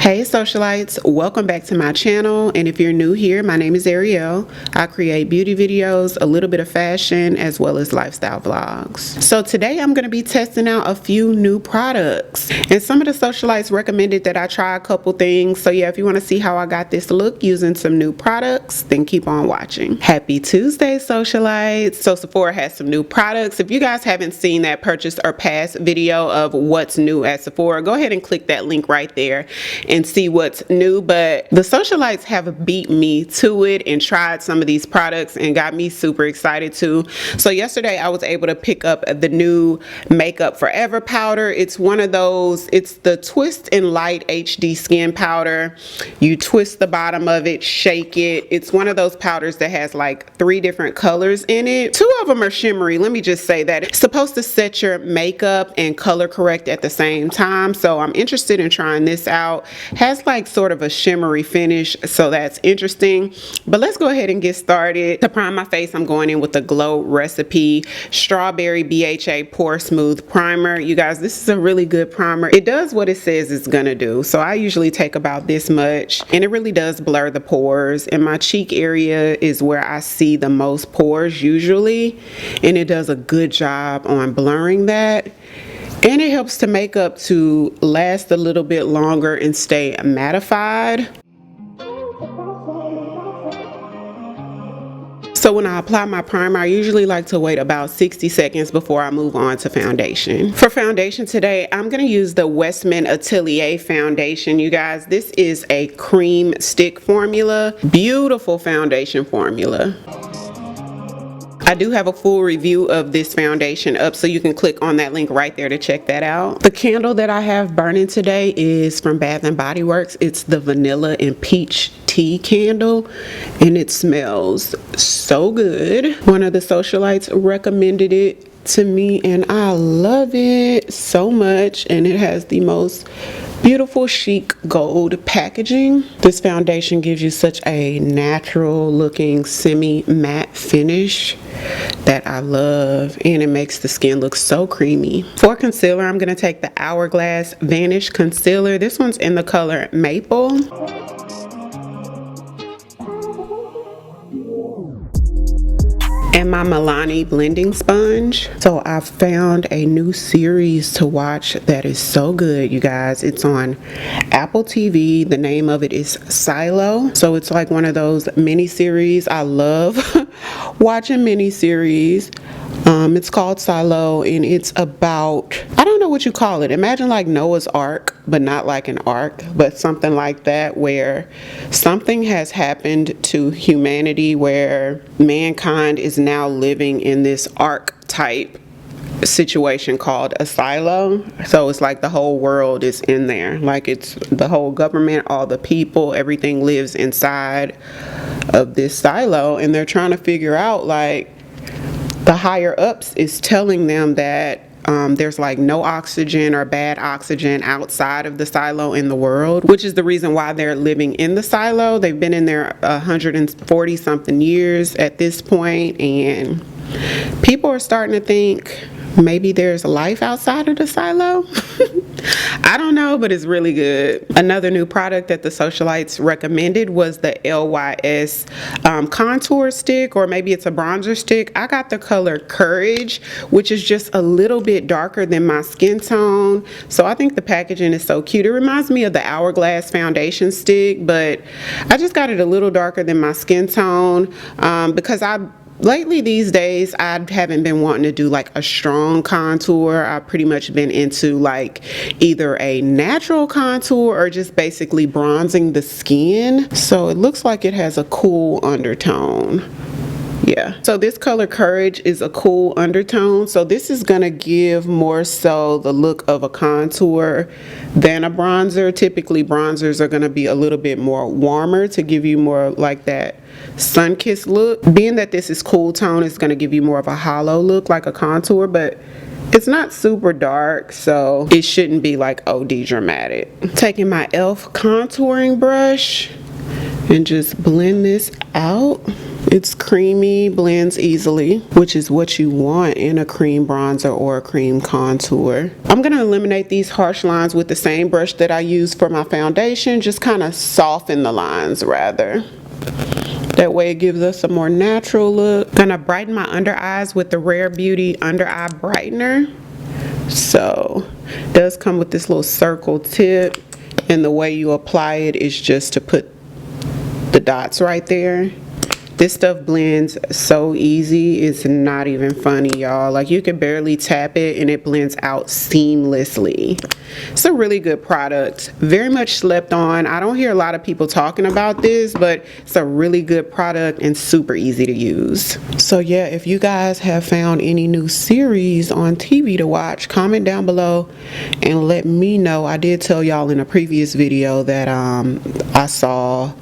Hey socialites, welcome back to my channel, and if you're new here, my name is Ariell. I create beauty videos, a little bit of fashion, as well as lifestyle vlogs. So today I'm going to be testing out a few new products, and some of the socialites recommended that I try a couple things. So yeah, if you want to see how I got this look using some new products, then keep on watching. Happy Tuesday socialites. So Sephora has some new products. If you guys haven't seen that purchase or pass video of what's new at Sephora, go ahead and click that link right there and see what's new. But the socialites have beat me to it and tried some of these products and got me super excited too. So yesterday I was able to pick up the new Makeup Forever powder. It's one of those, it's the Twist and Light HD skin powder. You twist the bottom of it, shake it. It's one of those powders that has like 3 different colors in it. 2 of them are shimmery. Let me just say that. It's supposed to set your makeup and color correct at the same time. So I'm interested in trying this out. Has like sort of a shimmery finish, so that's interesting. But let's go ahead and get started. To prime my face, I'm going in with the Glow Recipe Strawberry BHA Pore Smooth Primer. You guys, this is a really good primer. It does what it says it's gonna do. So I usually take about this much, and it really does blur the pores. And my cheek area is where I see the most pores usually, and it does a good job on blurring that. And it helps to makeup to last a little bit longer and stay mattified. So when I apply my primer, I usually like to wait about 60 seconds before I move on to foundation. For foundation today, I'm going to use the Westman Atelier foundation. You guys, this is a cream stick formula. Beautiful foundation formula. I do have a full review of this foundation up, so you can click on that link right there to check that out. The candle that I have burning today is from Bath and Body Works. It's the Vanilla and Peach Tea candle, and it smells so good. One of the socialites recommended it to me, and I love it so much, and it has the most beautiful chic gold packaging. This foundation gives you such a natural looking semi matte finish that I love, and it makes the skin look so creamy. For concealer, I'm going to take the Hourglass Vanish Concealer. This one's in the color Maple. And my Milani blending sponge. So I found a new series to watch that is so good, you guys. It's on Apple TV. The name of it is Silo. So it's like one of those mini series. I love watching mini series. It's called Silo, and it's about, I don't know what you call it. Imagine like Noah's Ark, but not like an ark, but something like that, where something has happened to humanity where mankind is now living in this ark type situation called a silo. So it's like the whole world is in there, like it's the whole government, all the people, everything lives inside of this silo, and they're trying to figure out, like, the higher ups is telling them that there's like no oxygen or bad oxygen outside of the silo in the world, which is the reason why they're living in the silo. They've been in there 140 something years at this point, and people are starting to think maybe there's life outside of the silo. I don't know, but it's really good. Another new product that the socialites recommended was the Lys Contour Stick, or maybe it's a bronzer stick. I got the color Courage, which is just a little bit darker than my skin tone. So I think the packaging is so cute. It reminds me of the Hourglass foundation stick, but I just got it a little darker than my skin tone because lately these days I haven't been wanting to do like a strong contour. I've pretty much been into like either a natural contour or just basically bronzing the skin. So it looks like it has a cool undertone. Yeah, so this color Courage is a cool undertone, so this is gonna give more so the look of a contour than a bronzer. Typically bronzers are gonna be a little bit more warmer to give you more like that sun-kissed look. Being that this is cool tone, it's gonna give you more of a hollow look like a contour, but it's not super dark, so it shouldn't be like OD dramatic. Taking my e.l.f. contouring brush, and just blend this out. It's creamy, blends easily, which is what you want in a cream bronzer or a cream contour. I'm going to eliminate these harsh lines with the same brush that I used for my foundation, just kind of soften the lines rather. That way it gives us a more natural look. Gonna brighten my under eyes with the Rare Beauty under eye brightener. So it does come with this little circle tip, and the way you apply it is just to put the dots right there. This stuff blends so easy, it's not even funny, y'all. Like, you can barely tap it and it blends out seamlessly. It's a really good product, very much slept on. I don't hear a lot of people talking about this, but it's a really good product and super easy to use. So yeah, if you guys have found any new series on TV to watch, comment down below and let me know. I did tell y'all in a previous video that I saw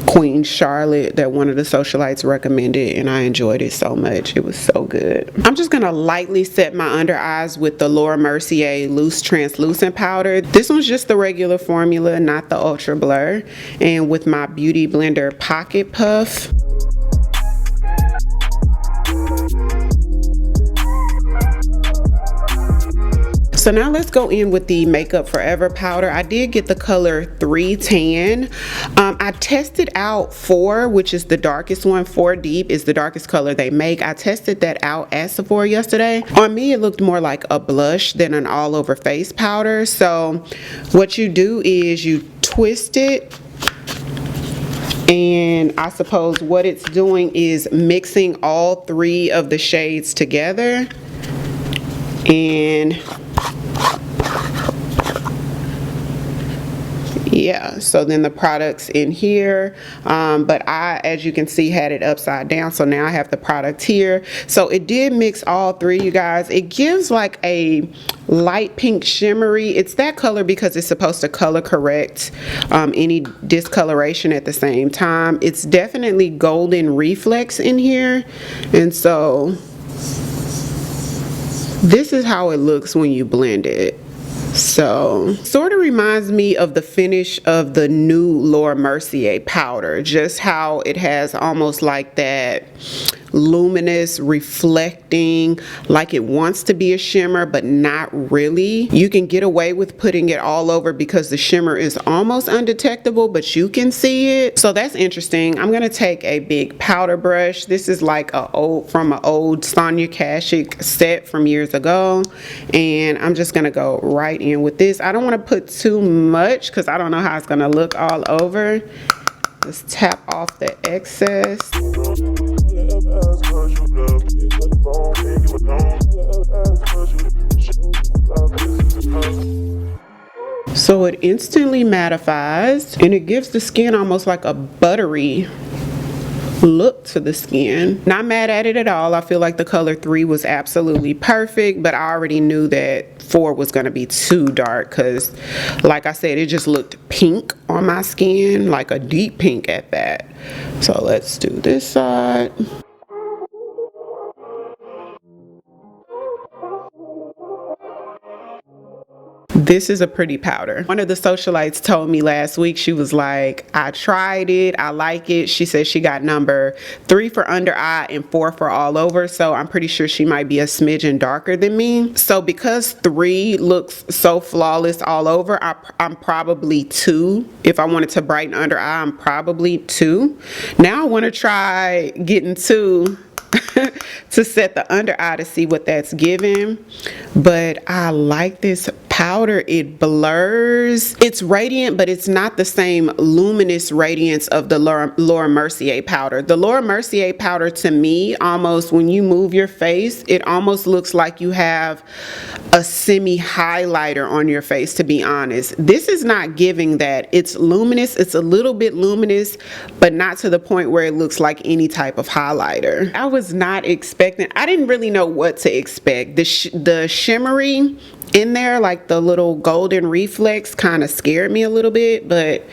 Queen Charlotte that one of the socialites recommended, and I enjoyed it so much. It was so good. I'm just gonna lightly set my under eyes with the Laura Mercier loose translucent powder. This one's just the regular formula, not the ultra blur, and with my Beauty Blender pocket puff. So now let's go in with the Makeup Forever powder. I did get the color 310. I tested out 4, which is the darkest one. 4 Deep is the darkest color they make. I tested that out at Sephora yesterday. On me, it looked more like a blush than an all over face powder. So what you do is you twist it, and I suppose what it's doing is mixing all 3 of the shades together. And yeah, so then the product's in here, but I, as you can see, had it upside down, so now I have the product here. So it did mix all 3, you guys. It gives like a light pink shimmery. It's that color because it's supposed to color correct any discoloration at the same time. It's definitely golden reflex in here, and so this is how it looks when you blend it. So sort of reminds me of the finish of the new Laura Mercier powder, just how it has almost like that luminous, reflecting, like it wants to be a shimmer but not really. You can get away with putting it all over because the shimmer is almost undetectable, but you can see it. So that's interesting. I'm gonna take a big powder brush. This is like from an old Sonia Kashuk set from years ago, and I'm just gonna go right in with this. I don't want to put too much because I don't know how it's gonna look all over. Just tap off the excess. So it instantly mattifies, and it gives the skin almost like a buttery look to the skin. Not mad at it at all. I feel like the color 3 was absolutely perfect, but I already knew that 4 was going to be too dark because, like I said, it just looked pink on my skin, like a deep pink at that. So let's do this side. This is a pretty powder. One of the socialites told me last week, she was like, I tried it, I like it. She said she got number 3 for under eye and 4 for all over. So I'm pretty sure she might be a smidgen darker than me. So because 3 looks so flawless all over, I'm probably 2. If I wanted to brighten under eye, I'm probably 2. Now I want to try getting 2 to set the under eye to see what that's giving. But I like this powder. It blurs. It's radiant, but it's not the same luminous radiance of the Laura Mercier powder. The Laura Mercier powder, to me, almost when you move your face, it almost looks like you have a semi highlighter on your face, to be honest. This is not giving that. It's luminous. It's a little bit luminous, but not to the point where it looks like any type of highlighter. I was not expecting, I didn't really know what to expect. The shimmery in there, like the little golden reflex, kind of scared me a little bit, but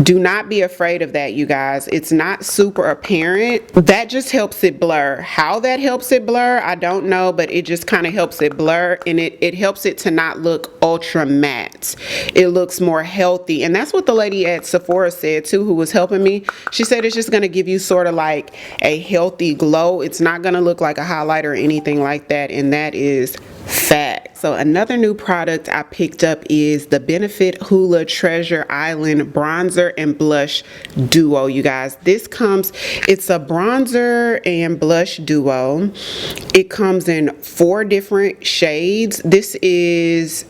Do not be afraid of that, you guys. It's not super apparent. That just helps it blur. How that helps it blur, I don't know, but it just kind of helps it blur, and it helps it to not look ultra matte. It looks more healthy, and that's what the lady at Sephora said too, who was helping me. She said it's just going to give you sort of like a healthy glow. It's not going to look like a highlight or anything like that, and that is fact. So another new product I picked up is the Benefit Hoola Treasure Island Bronzer and Blush Duo, you guys. This comes, it's a bronzer and blush duo. It comes in 4 different shades. This is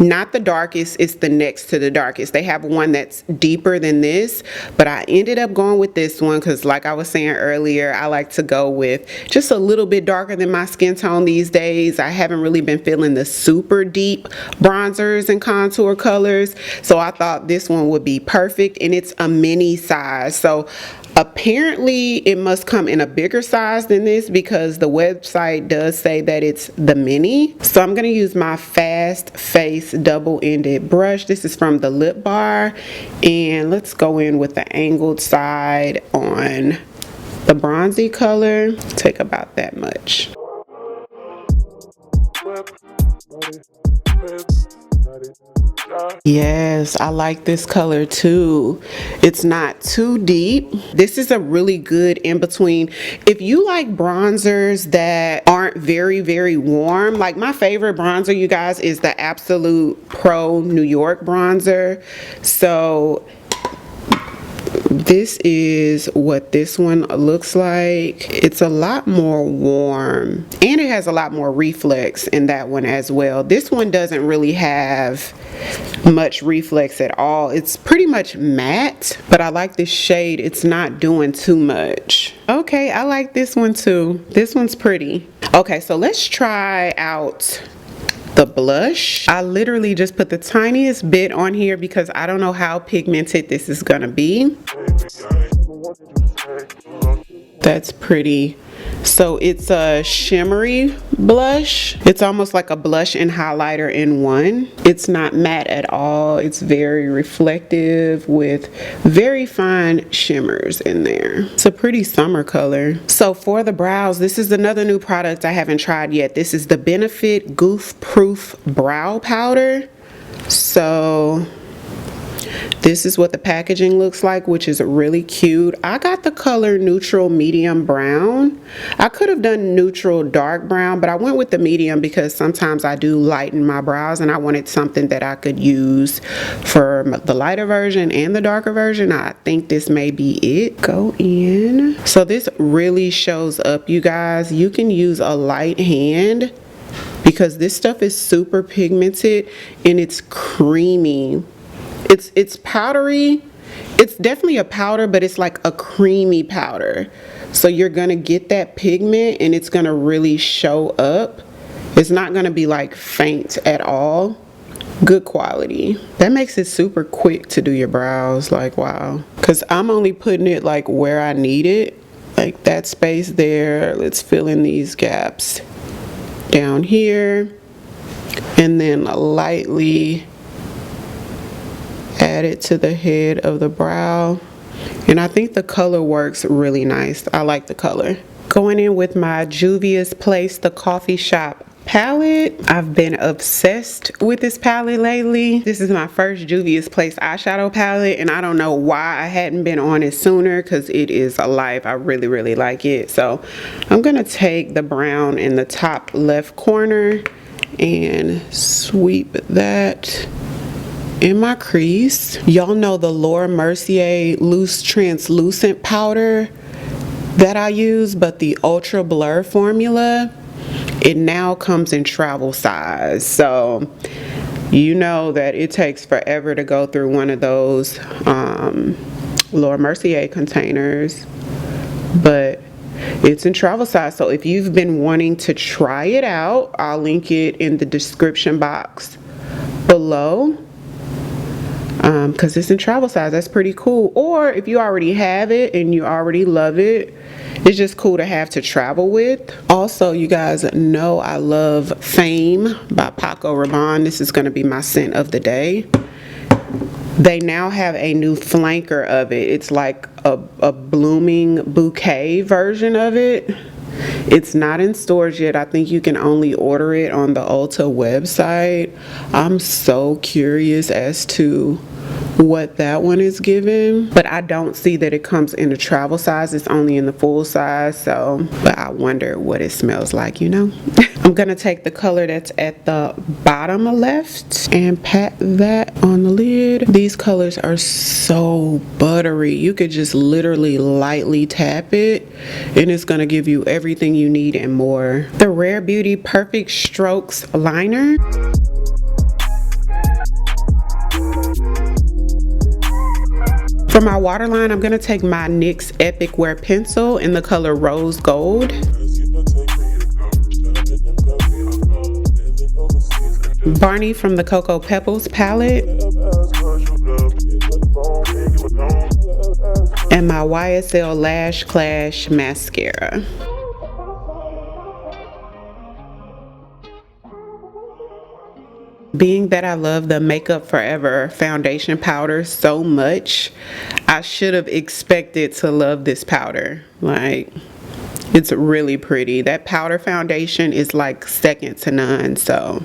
not the darkest, it's the next to the darkest. They have one that's deeper than this, but I ended up going with this one because, like I was saying earlier, I like to go with just a little bit darker than my skin tone these days. I haven't really been feeling the super deep bronzers and contour colors, so I thought this one would be perfect, and it's a mini size. So apparently it must come in a bigger size than this because the website does say that it's the mini. So I'm going to use my Fast Face double-ended brush. This is from the Lip Bar, and let's go in with the angled side on the bronzy color. Take about that much. Yes, I like this color too. It's not too deep. This is a really good in between. If you like bronzers that aren't very, very warm, like my favorite bronzer, you guys, is the Absolute Pro New York bronzer. So this is what this one looks like. It's a lot more warm, and it has a lot more reflex in that one as well. This one doesn't really have much reflex at all. It's pretty much matte, but I like this shade. It's not doing too much. Okay, I like this one too. This one's pretty. Okay, so let's try out the blush. I literally just put the tiniest bit on here because I don't know how pigmented this is gonna be. That's pretty. So it's a shimmery blush. It's almost like a blush and highlighter in one. It's not matte at all. It's very reflective with very fine shimmers in there. It's a pretty summer color. So for the brows, this is another new product I haven't tried yet. This is the Benefit Goof Proof Brow Powder. So this is what the packaging looks like, which is really cute. I got the color neutral medium brown. I could have done neutral dark brown, but I went with the medium because sometimes I do lighten my brows, and I wanted something that I could use for the lighter version and the darker version. I think this may be it. Go in. So this really shows up, you guys. You can use a light hand because this stuff is super pigmented and it's creamy. It's powdery. It's definitely a powder, but it's like a creamy powder. So you're gonna get that pigment and it's gonna really show up. It's not gonna be like faint at all. Good quality. That makes it super quick to do your brows, like wow. Cause I'm only putting it like where I need it. Like that space there. Let's fill in these gaps down here. And then lightly add it to the head of the brow, and I think the color works really nice. I like the color. Going in with my Juvia's Place The Coffee Shop palette. I've been obsessed with this palette lately. This is my first Juvia's Place eyeshadow palette, and I don't know why I hadn't been on it sooner because it is a life. I really, really like it. So I'm gonna take the brown in the top left corner and sweep that in my crease. Y'all know the Mercier loose translucent powder that I use, but the ultra blur formula, it now comes in travel size. So you know that it takes forever to go through one of those Mercier containers, but it's in travel size. So if you've been wanting to try it out, I'll link it in the description box below. Because it's in travel size. That's pretty cool. Or if you already have it and you already love it, it's just cool to have to travel with. Also, you guys know I love Fame by Paco Rabanne. This is going to be my scent of the day. They now have a new flanker of it. It's like a blooming bouquet version of it. It's not in stores yet. I think you can only order it on the Ulta website. I'm so curious as to what that one is giving, but I don't see that it comes in the travel size. It's only in the full size, so but I wonder what it smells like, you know. I'm gonna take the color that's at the bottom left and pat that on the lid. These colors are so buttery. You could just literally lightly tap it and it's gonna give you everything you need and more. The Rare Beauty Perfect Strokes liner. For my waterline, I'm gonna take my NYX Epic Wear pencil in the color Rose Gold. Barney from the Cocoa Pebbles palette. And my YSL Lash Clash mascara. Being that I love the Makeup Forever foundation powder so much, I should have expected to love this powder. Like, it's really pretty. That powder foundation is like second to none. So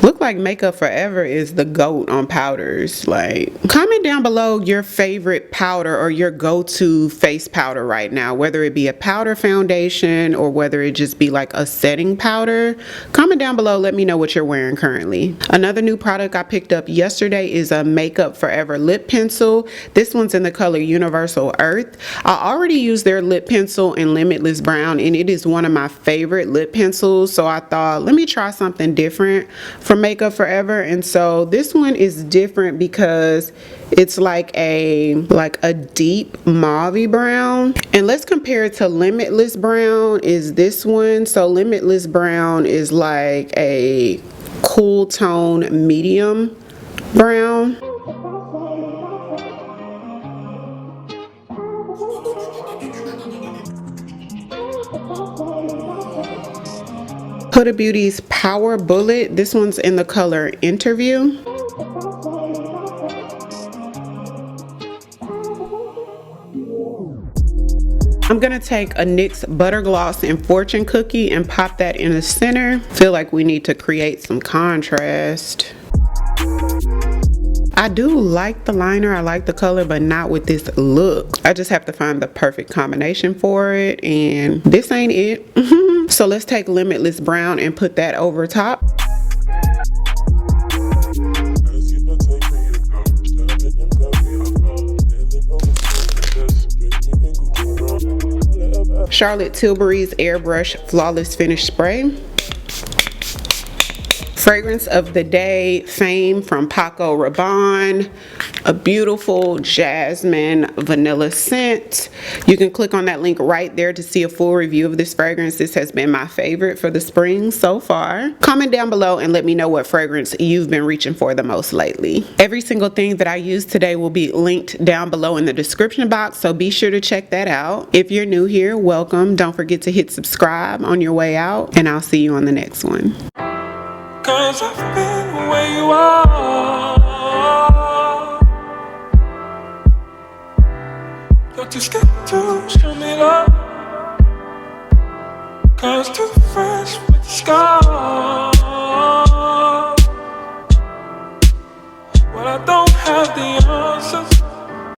look like Makeup Forever is the GOAT on powders. Like, comment down below your favorite powder or your go-to face powder right now, whether it be a powder foundation or whether it just be like a setting powder. Comment down below, let me know what you're wearing currently. Another new product I picked up yesterday is a Makeup Forever lip pencil. This one's in the color Universal Earth. I already used their lip pencil in Limitless Brown and it is one of my favorite lip pencils, so I thought let me try something different from Makeup Forever. And so this one is different because it's like a deep mauve brown, and let's compare it to Limitless Brown. Is this one? So Limitless Brown is like a cool tone medium brown. Huda Beauty's Power Bullet. This one's in the color Interview. I'm gonna take a NYX Butter Gloss and Fortune Cookie and pop that in the center. Feel like we need to create some contrast. I do like the liner, I like the color, but not with this look. I just have to find the perfect combination for it, and this ain't it. So let's take Limitless Brown and put that over top. Charlotte Tilbury's Airbrush Flawless Finish Spray. Fragrance of the day, Fame from Paco Rabanne. A beautiful jasmine vanilla scent. You can click on that link right there to see a full review of this fragrance. This has been my favorite for the spring so far. Comment down below and let me know what fragrance you've been reaching for the most lately. Every single thing that I used today will be linked down below in the description box, so be sure to check that out. If you're new here, welcome. Don't forget to hit subscribe on your way out, and I'll see you on the next one. 'Cause I've been where you are. You're too scared to show me love. 'Cause too fresh with the scars.